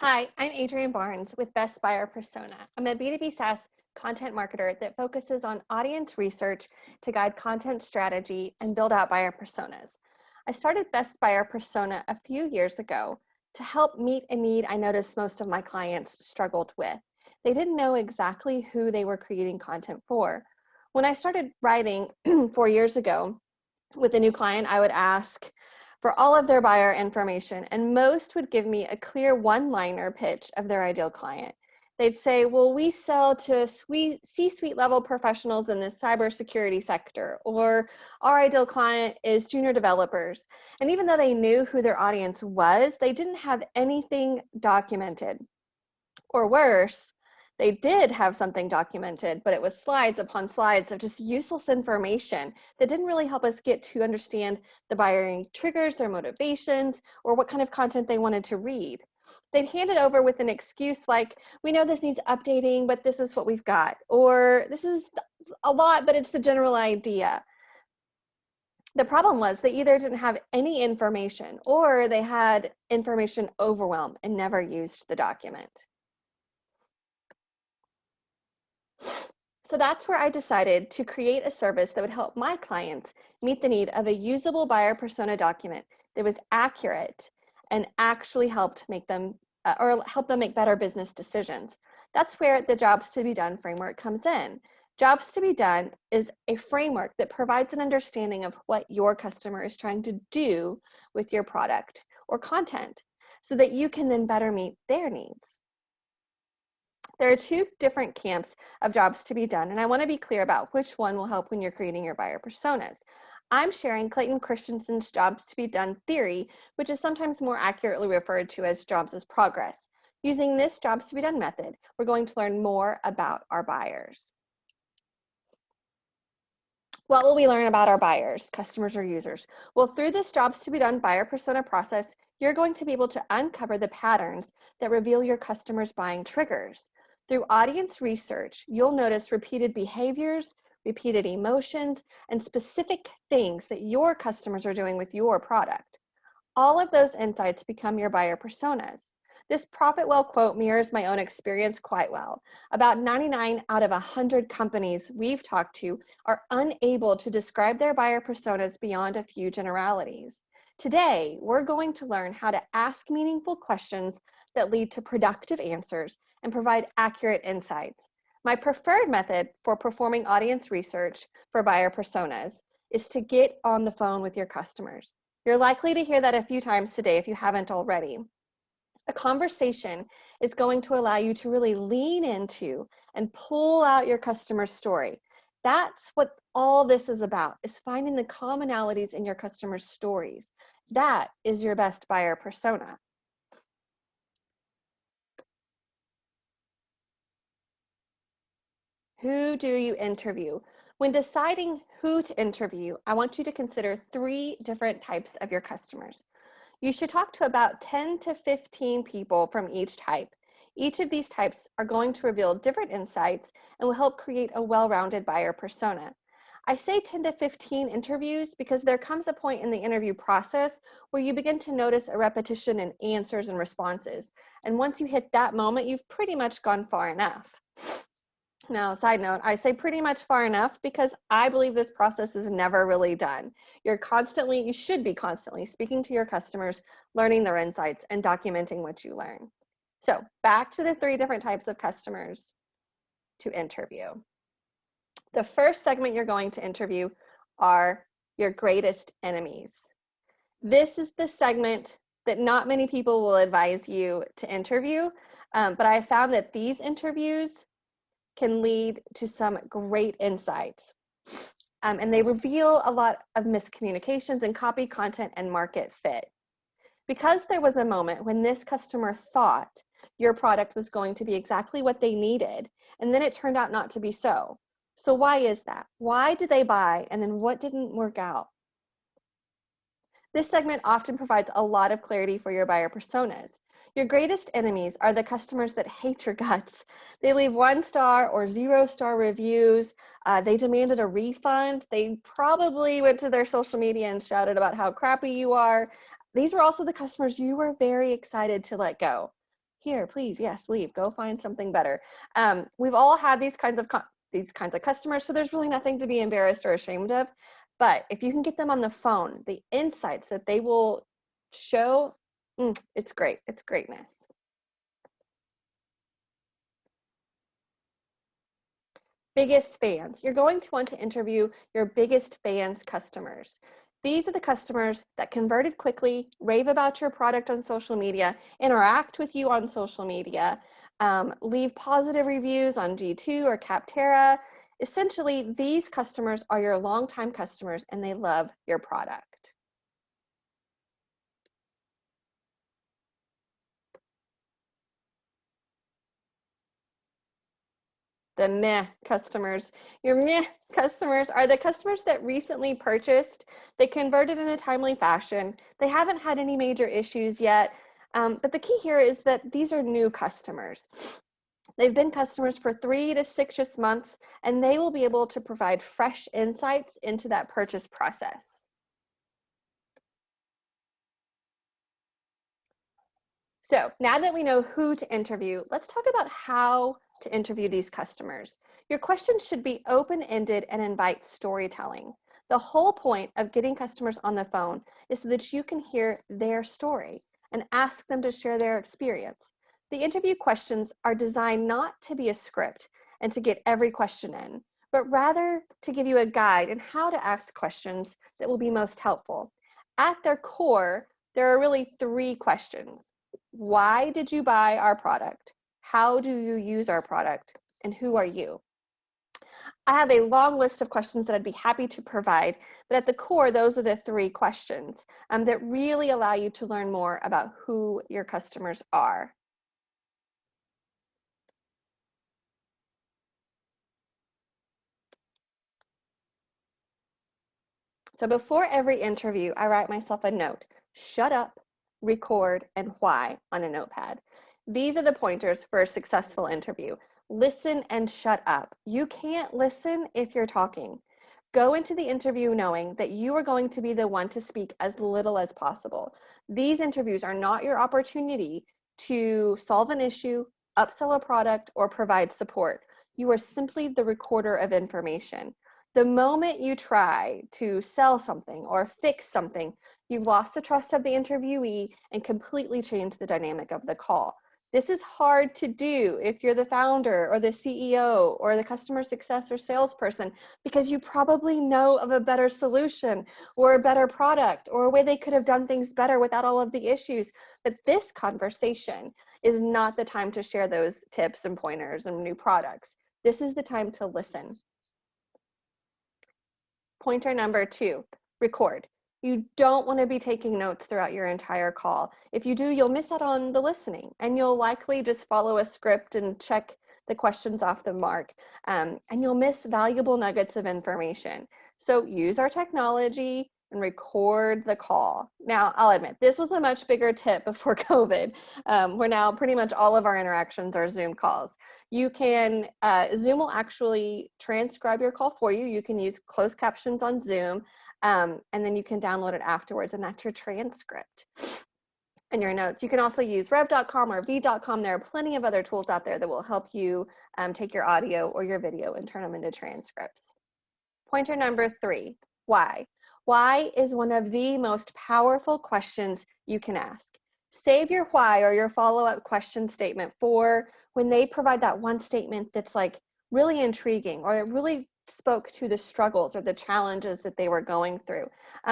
Hi, I'm Adrienne Barnes with Best Buyer Persona. I'm a B2B SaaS content marketer that focuses on audience research to guide content strategy and build out buyer personas. I started Best Buyer Persona a few years ago to help meet a need I noticed most of my clients struggled with. They didn't know exactly who they were creating content for. When I started writing 4 years ago with a new client, I would ask for all of their buyer information, and most would give me a clear one-liner pitch of their ideal client. They'd say, well, we sell to C-suite level professionals in the cybersecurity sector, or our ideal client is junior developers. And even though they knew who their audience was, they didn't have anything documented. Or worse, they did have something documented, but it was slides upon slides of just useless information that didn't really help us get to understand the buying triggers, their motivations, or what kind of content they wanted to read. They'd hand it over with an excuse like, we know this needs updating, but this is what we've got. Or this is a lot, but it's the general idea. The problem was they either didn't have any information or they had information overwhelm and never used the document. So that's where I decided to create a service that would help my clients meet the need of a usable buyer persona document that was accurate and actually helped make them help them make better business decisions. That's where the Jobs to Be Done framework comes in. Jobs to Be Done is a framework that provides an understanding of what your customer is trying to do with your product or content so that you can then better meet their needs. There are two different camps of jobs to be done, and I want to be clear about which one will help when you're creating your buyer personas. I'm sharing Clayton Christensen's Jobs to Be Done theory, which is sometimes more accurately referred to as jobs as progress. Using this Jobs to Be Done method, we're going to learn more about our buyers. What will we learn about our buyers, customers, or users? Well, through this Jobs to Be Done buyer persona process, you're going to be able to uncover the patterns that reveal your customers' buying triggers. Through audience research, you'll notice repeated behaviors, repeated emotions, and specific things that your customers are doing with your product. All of those insights become your buyer personas. This Profit Well quote mirrors my own experience quite well. About 99 out of 100 companies we've talked to are unable to describe their buyer personas beyond a few generalities. Today, we're going to learn how to ask meaningful questions that lead to productive answers and provide accurate insights. My preferred method for performing audience research for buyer personas is to get on the phone with your customers. You're likely to hear that a few times today if you haven't already. A conversation is going to allow you to really lean into and pull out your customer's story. That's what all this is about, is finding the commonalities in your customer's stories. That is your best buyer persona. Who do you interview? When deciding who to interview, I want you to consider 3 different types of your customers. You should talk to about 10 to 15 people from each type. Each of these types are going to reveal different insights and will help create a well-rounded buyer persona. I say 10 to 15 interviews because there comes a point in the interview process where you begin to notice a repetition in answers and responses. And once you hit that moment, you've pretty much gone far enough. Now, side note, I say pretty much far enough because I believe this process is never really done. You should be constantly speaking to your customers, learning their insights, and documenting what you learn. So back to the 3 different types of customers to interview. The first segment you're going to interview are your greatest enemies. This is the segment that not many people will advise you to interview, but I found that these interviews can lead to some great insights. And they reveal a lot of miscommunications in copy, content, and market fit. Because there was a moment when this customer thought your product was going to be exactly what they needed, and then it turned out not to be so. So why is that? Why did they buy, and then what didn't work out? This segment often provides a lot of clarity for your buyer personas. Your greatest enemies are the customers that hate your guts. They leave 1-star or 0-star reviews. They demanded a refund. They probably went to their social media and shouted about how crappy you are. These were also the customers you were very excited to let go. Here, please, yes, leave, go find something better. We've all had these kinds of customers, so there's really nothing to be embarrassed or ashamed of. But if you can get them on the phone, the insights that they will show, it's great. It's greatness. Biggest fans. You're going to want to interview your biggest fans customers. These are the customers that converted quickly, rave about your product on social media, interact with you on social media, leave positive reviews on G2 or Capterra. Essentially, these customers are your longtime customers and they love your product. The meh customers. Your meh customers are the customers that recently purchased. They converted in a timely fashion. They haven't had any major issues yet. But the key here is that these are new customers. They've been customers for 3 to 6 months, and they will be able to provide fresh insights into that purchase process. So now that we know who to interview, let's talk about how to interview these customers. Your questions should be open-ended and invite storytelling. The whole point of getting customers on the phone is so that you can hear their story and ask them to share their experience. The interview questions are designed not to be a script and to get every question in, but rather to give you a guide in how to ask questions that will be most helpful. At their core, there are really 3 questions. Why did you buy our product? How do you use our product? And who are you? I have a long list of questions that I'd be happy to provide, but at the core, those are the 3 questions that really allow you to learn more about who your customers are. So before every interview, I write myself a note: shut up, record, and why on a notepad. These are the pointers for a successful interview. Listen and shut up. You can't listen if you're talking. Go into the interview knowing that you are going to be the one to speak as little as possible. These interviews are not your opportunity to solve an issue, upsell a product, or provide support. You are simply the recorder of information. The moment you try to sell something or fix something, you've lost the trust of the interviewee and completely changed the dynamic of the call. This is hard to do if you're the founder or the CEO or the customer success or salesperson, because you probably know of a better solution or a better product or a way they could have done things better without all of the issues. But this conversation is not the time to share those tips and pointers and new products. This is the time to listen. Pointer number 2, record. You don't want to be taking notes throughout your entire call. If you do, you'll miss out on the listening, and you'll likely just follow a script and check the questions off the mark, and you'll miss valuable nuggets of information. So use our technology and record the call. Now, I'll admit, this was a much bigger tip before COVID, where now pretty much all of our interactions are Zoom calls. You can, Zoom will actually transcribe your call for you. You can use closed captions on Zoom, and then you can download it afterwards, and that's your transcript and your notes. You can also use rev.com or v.com. There are plenty of other tools out there that will help you take your audio or your video and turn them into transcripts. Pointer number 3, why? Why is one of the most powerful questions you can ask. Save your why or your follow-up question statement for when they provide that one statement that's like really intriguing, or it really spoke to the struggles or the challenges that they were going through.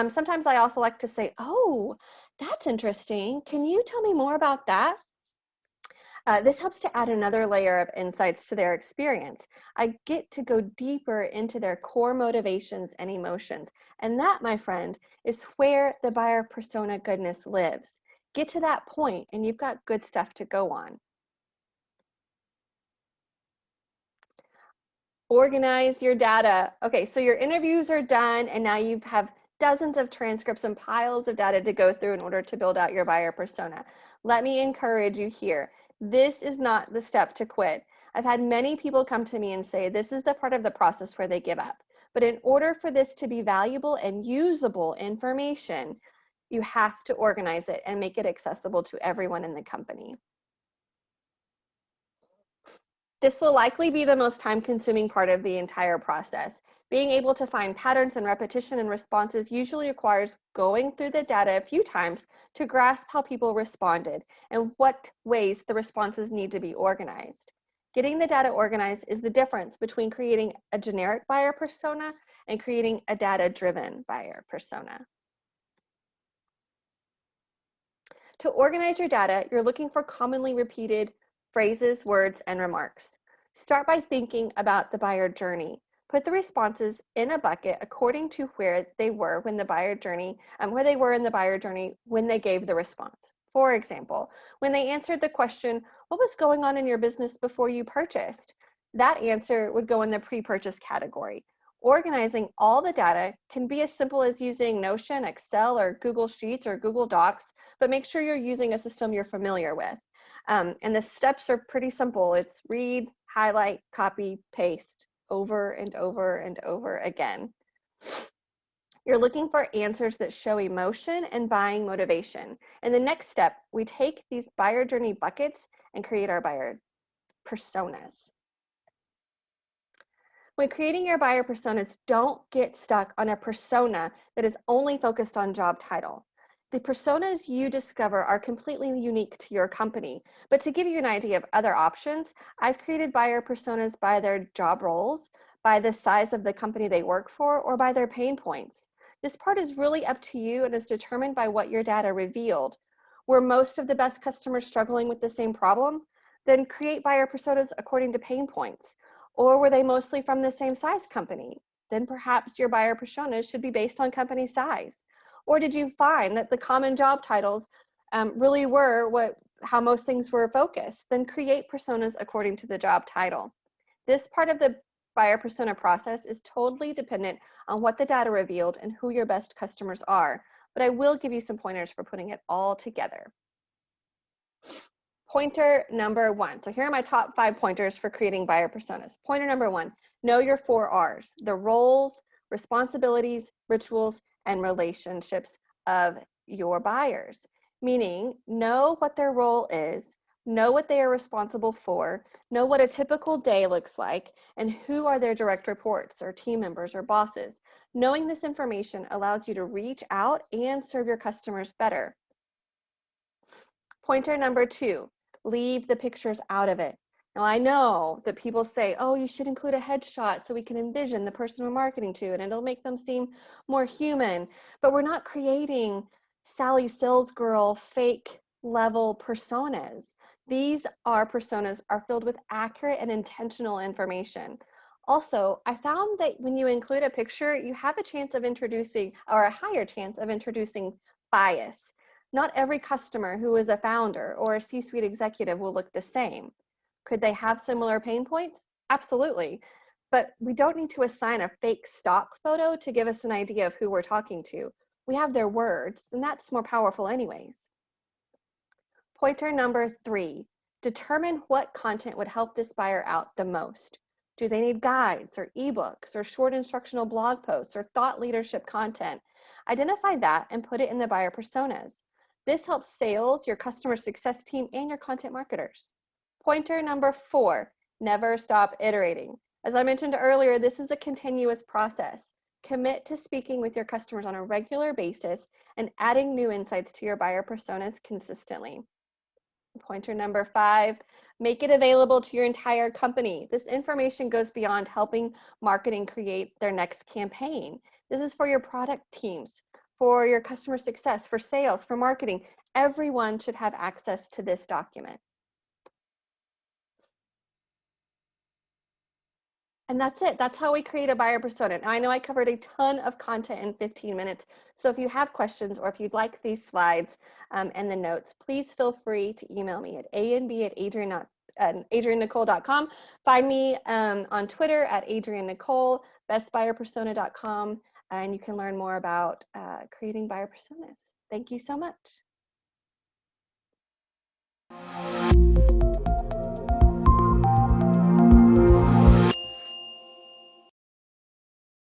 Sometimes I also like to say, oh, that's interesting. Can you tell me more about that? This helps to add another layer of insights to their experience. I get to go deeper into their core motivations and emotions. And that, my friend, is where the buyer persona goodness lives. Get to that point and you've got good stuff to go on. Organize your data. Okay, so your interviews are done and now you have dozens of transcripts and piles of data to go through in order to build out your buyer persona. Let me encourage you here. This is not the step to quit. I've had many people come to me and say this is the part of the process where they give up. But in order for this to be valuable and usable information, you have to organize it and make it accessible to everyone in the company. This will likely be the most time-consuming part of the entire process. Being able to find patterns and repetition in responses usually requires going through the data a few times to grasp how people responded and what ways the responses need to be organized. Getting the data organized is the difference between creating a generic buyer persona and creating a data-driven buyer persona. To organize your data, you're looking for commonly repeated phrases, words, and remarks. Start by thinking about the buyer journey. Put the responses in a bucket according to where they were when the buyer journey, where they were in the buyer journey when they gave the response. For example, when they answered the question, what was going on in your business before you purchased? That answer would go in the pre-purchase category. Organizing all the data can be as simple as using Notion, Excel, or Google Sheets or Google Docs, but make sure you're using a system you're familiar with. And the steps are pretty simple. It's read, highlight, copy, paste over and over and over again. You're looking for answers that show emotion and buying motivation. In the next step, we take these buyer journey buckets and create our buyer personas. When creating your buyer personas, don't get stuck on a persona that is only focused on job title. The personas you discover are completely unique to your company, but to give you an idea of other options, I've created buyer personas by their job roles, by the size of the company they work for, or by their pain points. This part is really up to you and is determined by what your data revealed. Were most of the best customers struggling with the same problem? Then create buyer personas according to pain points. Or were they mostly from the same size company? Then perhaps your buyer personas should be based on company size. Or did you find that the common job titles really were how most things were focused? Then create personas according to the job title. This part of the buyer persona process is totally dependent on what the data revealed and who your best customers are, but I will give you some pointers for putting it all together. Pointer number 1. So here are my top 5 pointers for creating buyer personas. Pointer number 1, know your 4 R's, the roles, responsibilities, rituals, and relationships of your buyers. Meaning, know what their role is, know what they are responsible for, know what a typical day looks like, and who are their direct reports or team members or bosses. Knowing this information allows you to reach out and serve your customers better. Pointer number 2, leave the pictures out of it. Now I know that people say, oh, you should include a headshot so we can envision the person we're marketing to and it'll make them seem more human, but we're not creating Sally Salesgirl fake level personas. These personas are filled with accurate and intentional information. Also, I found that when you include a picture, you have a chance of introducing, or a higher chance of introducing bias. Not every customer who is a founder or a C-suite executive will look the same. Could they have similar pain points? Absolutely. But we don't need to assign a fake stock photo to give us an idea of who we're talking to. We have their words, and that's more powerful anyways. Pointer number 3, determine what content would help this buyer out the most. Do they need guides or ebooks or short instructional blog posts or thought leadership content? Identify that and put it in the buyer personas. This helps sales, your customer success team, and your content marketers. Pointer number 4, never stop iterating. As I mentioned earlier, this is a continuous process. Commit to speaking with your customers on a regular basis and adding new insights to your buyer personas consistently. Pointer number 5, make it available to your entire company. This information goes beyond helping marketing create their next campaign. This is for your product teams, for your customer success, for sales, for marketing. Everyone should have access to this document. And that's it. That's how we create a buyer persona. Now, I know I covered a ton of content in 15 minutes. So if you have questions or if you'd like these slides and the notes, please feel free to email me at anb@adriennecole.com. Find me on Twitter at adriennecole, bestbuyerpersona.com, and you can learn more about creating buyer personas. Thank you so much.